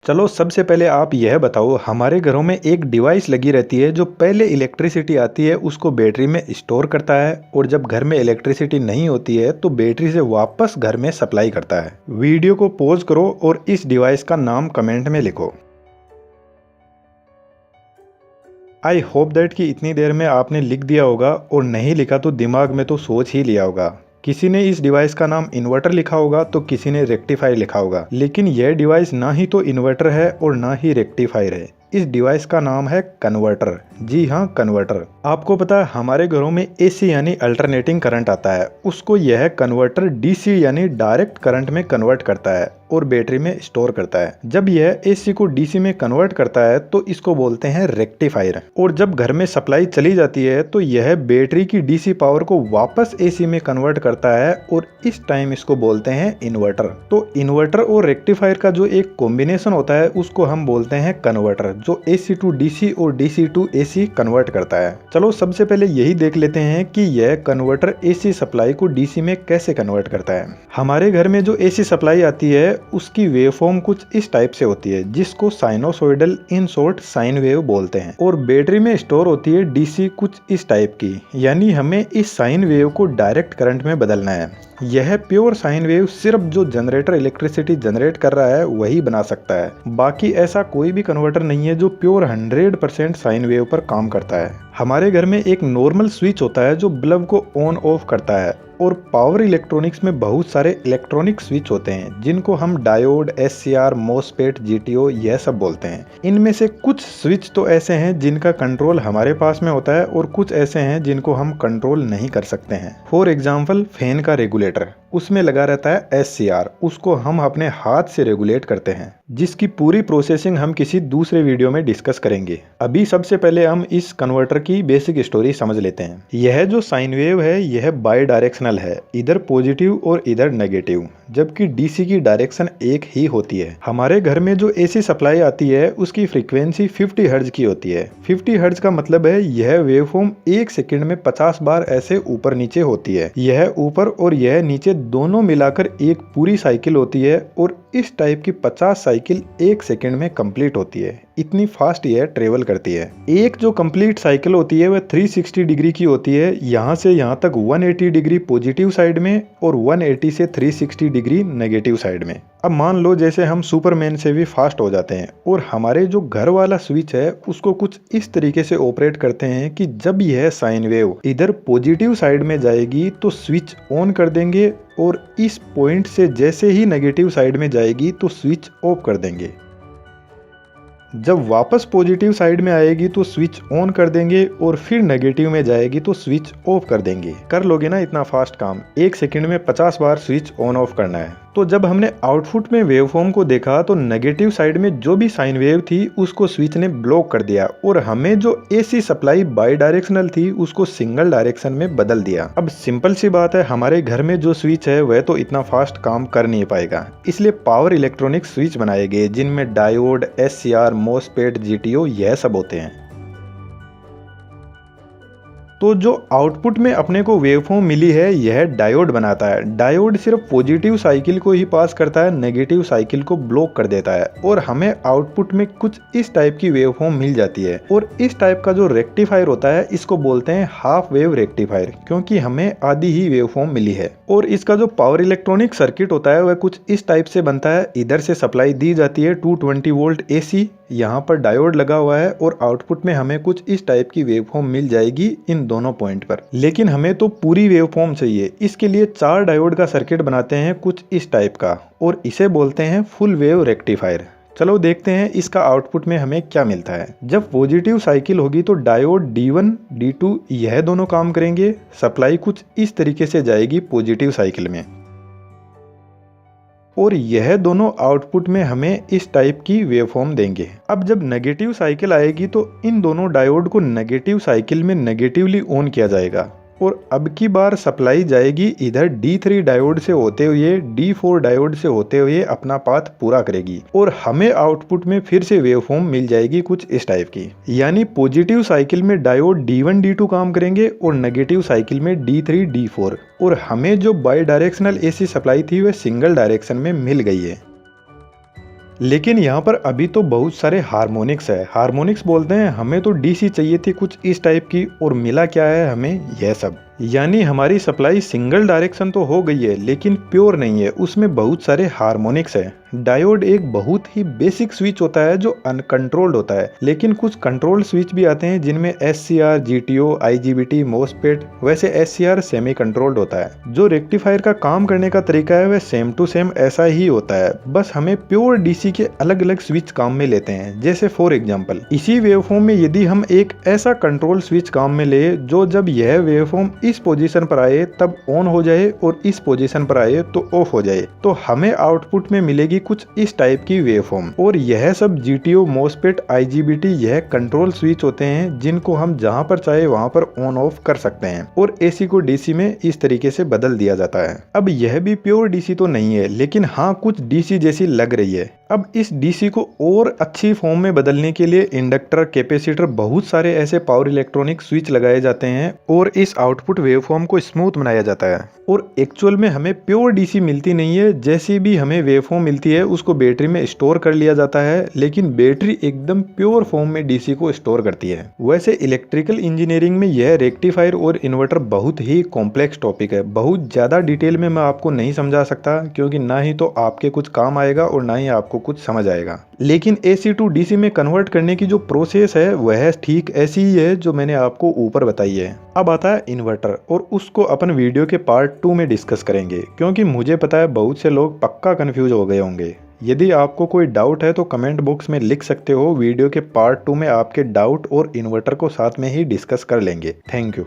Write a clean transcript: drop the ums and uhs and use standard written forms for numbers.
चलो सबसे पहले आप यह बताओ, हमारे घरों में एक डिवाइस लगी रहती है जो पहले इलेक्ट्रिसिटी आती है उसको बैटरी में स्टोर करता है और जब घर में इलेक्ट्रिसिटी नहीं होती है तो बैटरी से वापस घर में सप्लाई करता है। वीडियो को पॉज करो और इस डिवाइस का नाम कमेंट में लिखो। आई होप दैट कि इतनी देर में आपने लिख दिया होगा और नहीं लिखा तो दिमाग में तो सोच ही लिया होगा। किसी ने इस डिवाइस का नाम इन्वर्टर लिखा होगा तो किसी ने रेक्टिफायर लिखा होगा, लेकिन यह डिवाइस ना ही तो इन्वर्टर है और ना ही रेक्टिफायर है। इस डिवाइस का नाम है कन्वर्टर। जी हाँ, कन्वर्टर। आपको पता है हमारे घरों में एसी यानी अल्टरनेटिंग करंट आता है, उसको यह कन्वर्टर डीसी यानी डायरेक्ट करंट में कन्वर्ट करता है और बैटरी में स्टोर करता है। जब यह एसी को डीसी में कन्वर्ट करता है तो इसको बोलते हैं रेक्टिफायर। और जब घर में सप्लाई चली जाती है तो यह बैटरी की डीसी पावर को वापस एसी में कन्वर्ट करता है और इस टाइम इसको बोलते हैं इन्वर्टर। तो इन्वर्टर और रेक्टिफायर का जो एक कॉम्बिनेशन होता है उसको हम बोलते हैं कन्वर्टर, जो एसी टू डीसी और डीसी टू एसी कन्वर्ट करता है। चलो सबसे पहले यही देख लेते हैं कि यह कन्वर्टर एसी सप्लाई को डीसी में कैसे कन्वर्ट करता है। हमारे घर में जो एसी सप्लाई आती है उसकी वेवफॉर्म कुछ इस टाइप से होती है, जिसको sinusoidal in short sine wave बोलते हैं। और बैटरी में स्टोर होती है डीसी कुछ इस टाइप की, यानी हमें इस साइन वेव को डायरेक्ट करंट में बदलना है। यह प्योर साइन वेव सिर्फ जो जनरेटर इलेक्ट्रिसिटी जनरेट कर रहा है वही बना सकता है। बाकी ऐसा कोई भी कन्वर्टर नहीं है जो प्योर 100% साइन वेव पर काम करता है। हमारे घर में एक नॉर्मल स्विच होता है जो बल्ब को ऑन ऑफ करता है, और पावर इलेक्ट्रॉनिक्स में बहुत सारे इलेक्ट्रॉनिक स्विच होते हैं जिनको हम डायोड, एससीआर, मॉसफेट, जीटीओ यह सब बोलते हैं। इनमें से कुछ स्विच तो ऐसे हैं जिनका कंट्रोल हमारे पास में होता है और कुछ ऐसे हैं जिनको हम कंट्रोल नहीं कर सकते हैं। फॉर एग्जाम्पल फैन का रेगुलेटर, उसमें लगा रहता है एससीआर, उसको हम अपने हाथ से रेगुलेट करते हैं, जिसकी पूरी प्रोसेसिंग हम किसी दूसरे वीडियो में डिस्कस करेंगे। अभी सबसे पहले हम इस कन्वर्टर की बेसिक स्टोरी समझ लेते हैं। यह जो साइन वेव है यह बाई डायरेक्शनल है, इधर पॉजिटिव और इधर नेगेटिव, जबकि डीसी की डायरेक्शन एक ही होती है। हमारे घर में जो एसी सप्लाई आती है उसकी फ्रीक्वेंसी 50 हर्ट्ज की होती है। 50 हर्ट्ज का मतलब है यह वेवफॉर्म 1 सेकंड में 50 बार ऐसे ऊपर नीचे होती है। यह ऊपर और यह नीचे दोनों मिलाकर एक पूरी साइकिल होती है और इस टाइप की 50 साइकिल 1 सेकंड में कंप्लीट होती है। इतनी फास्ट यह ट्रेवल करती है। एक जो कंप्लीट साइकिल होती है वह 360 डिग्री की होती है, यहाँ से यहाँ तक 180 डिग्री पॉजिटिव साइड में और 180 से 360 डिग्री नेगेटिव साइड में। अब मान लो जैसे हम सुपरमैन से भी फास्ट हो जाते हैं और हमारे जो घर वाला स्विच है उसको कुछ इस तरीके से ऑपरेट करते हैं कि जब यह साइन वेव इधर पॉजिटिव साइड में जाएगी तो स्विच ऑन कर देंगे और इस पॉइंट से जैसे ही नेगेटिव साइड में जाएगी तो स्विच ऑफ कर देंगे। जब वापस पॉजिटिव साइड में आएगी तो स्विच ऑन कर देंगे और फिर नेगेटिव में जाएगी तो स्विच ऑफ कर देंगे। कर लोगे ना इतना फास्ट काम? 1 सेकंड में 50 बार स्विच ऑन ऑफ करना है। तो जब हमने आउटपुट में वेवफॉर्म को देखा तो नेगेटिव साइड में जो भी साइन वेव थी उसको स्विच ने ब्लॉक कर दिया और हमें जो एसी सप्लाई बाई डायरेक्शनल थी उसको सिंगल डायरेक्शन में बदल दिया। अब सिंपल सी बात है, हमारे घर में जो स्विच है वह तो इतना फास्ट काम कर नहीं पाएगा, इसलिए पावर इलेक्ट्रॉनिक स्विच बनाए गए जिनमें डायोड, एससीआर, मॉसफेट, जीटीओ यह सब होते हैं। तो जो आउटपुट में अपने को वेवफॉर्म मिली है यह डायोड बनाता है। डायोड सिर्फ पॉजिटिव साइकिल को ही पास करता है, नेगेटिव साइकिल को ब्लॉक कर देता है और हमें आउटपुट में कुछ इस टाइप की वेवफॉर्म मिल जाती है। और इस टाइप का जो रेक्टिफायर होता है इसको बोलते हैं हाफ वेव रेक्टिफायर, क्योंकि हमें आधी ही वेवफॉर्म मिली है। और इसका जो पावर इलेक्ट्रॉनिक सर्किट होता है वह कुछ इस टाइप से बनता है। इधर से सप्लाई दी जाती है 220 वोल्ट एसी, यहाँ पर डायोड लगा हुआ है और आउटपुट में हमें कुछ इस टाइप की वेवफॉर्म मिल जाएगी इन दोनों पॉइंट पर। लेकिन हमें तो पूरी वेवफॉर्म चाहिए, इसके लिए 4 डायोड का सर्किट बनाते हैं कुछ इस टाइप का और इसे बोलते हैं फुल वेव रेक्टिफायर। चलो देखते हैं इसका आउटपुट में हमें क्या मिलता है। जब पॉजिटिव साइकिल होगी तो डायोड D1, D2 यह दोनों काम करेंगे। सप्लाई कुछ इस तरीके से जाएगी पॉजिटिव साइकिल में और यह दोनों आउटपुट में हमें इस टाइप की वेवफॉर्म देंगे। अब जब नेगेटिव साइकिल आएगी तो इन दोनों डायोड को नेगेटिव साइकिल में नेगेटिवली ऑन किया जाएगा और अब की बार सप्लाई जाएगी इधर D3 डायोड से होते हुए D4 डायोड से होते हुए अपना पाथ पूरा करेगी और हमें आउटपुट में फिर से वेवफॉर्म मिल जाएगी कुछ इस टाइप की। यानी पॉजिटिव साइकिल में डायोड D1, D2 काम करेंगे और नेगेटिव साइकिल में D3, D4 और हमें जो बाई डायरेक्शनल एसी सप्लाई थी वह सिंगल डायरेक्शन में मिल गई है। लेकिन यहाँ पर अभी तो बहुत सारे हार्मोनिक्स है। हार्मोनिक्स बोलते हैं हमें तो डीसी चाहिए थी कुछ इस टाइप की, और मिला क्या है हमें यह सब। यानी हमारी सप्लाई सिंगल डायरेक्शन तो हो गई है लेकिन प्योर नहीं है, उसमें बहुत सारे हार्मोनिक्स है। डायोड एक बहुत ही बेसिक स्विच होता है जो अनकंट्रोल्ड होता है, लेकिन कुछ कंट्रोल्ड स्विच भी आते हैं जिनमें SCR, GTO, IGBT, MOSFET, वैसे SCR सेमी कंट्रोल्ड होता है। जो रेक्टिफायर का काम करने का तरीका है वह सेम टू सेम ऐसा ही होता है, बस हमें प्योर डीसी के अलग अलग स्विच काम में लेते हैं। जैसे फॉर एग्जाम्पल इसी वेवफॉर्म में यदि हम एक ऐसा कंट्रोल स्विच काम में ले जो जब यह वेवफॉर्म इस पोजीशन पर आए तब ऑन हो जाए और इस पोजीशन पर आए तो ऑफ हो जाए, तो हमें आउटपुट में मिलेगी कुछ इस टाइप की वेवफॉर्म। और यह सब GTO, MOSFET, IGBT यह कंट्रोल स्विच होते हैं जिनको हम जहां पर चाहे वहां पर ऑन ऑफ कर सकते हैं, और AC को DC में इस तरीके से बदल दिया जाता है। अब यह भी प्योर DC तो नहीं है, लेकिन हाँ कुछ DC जैसी लग रही है। अब इस DC को और अच्छी फॉर्म में बदलने के लिए इंडक्टर, कैपेसिटर, बहुत सारे ऐसे पावर इलेक्ट्रॉनिक स्विच लगाए जाते हैं और इस आउटपुट वेवफॉर्म को स्मूथ बनाया जाता है। और एक्चुअल में हमें प्योर DC मिलती नहीं है, जैसी भी हमें वेवफॉर्म मिलती है उसको बैटरी में स्टोर कर लिया जाता है, लेकिन बैटरी एकदम प्योर फॉर्म में DC को स्टोर करती है। वैसे इलेक्ट्रिकल इंजीनियरिंग में यह रेक्टिफायर और इन्वर्टर बहुत ही कॉम्प्लेक्स टॉपिक है। बहुत ज्यादा डिटेल में मैं आपको नहीं समझा सकता, क्योंकि ना ही तो आपके कुछ काम आएगा और ना ही आपको कुछ समझ आएगा। लेकिन AC टू DC में कन्वर्ट करने की जो प्रोसेस है वह ठीक ऐसी ही है जो मैंने आपको ऊपर बताई है। अब आता है इन्वर्टर, और उसको अपन वीडियो के पार्ट 2 में डिस्कस करेंगे, क्योंकि मुझे पता है बहुत से लोग पक्का कंफ्यूज हो गए होंगे। यदि आपको कोई डाउट है तो कमेंट बॉक्स में लिख सकते हो, वीडियो के पार्ट 2 में आपके डाउट और इन्वर्टर को साथ में ही डिस्कस कर लेंगे। Thank you.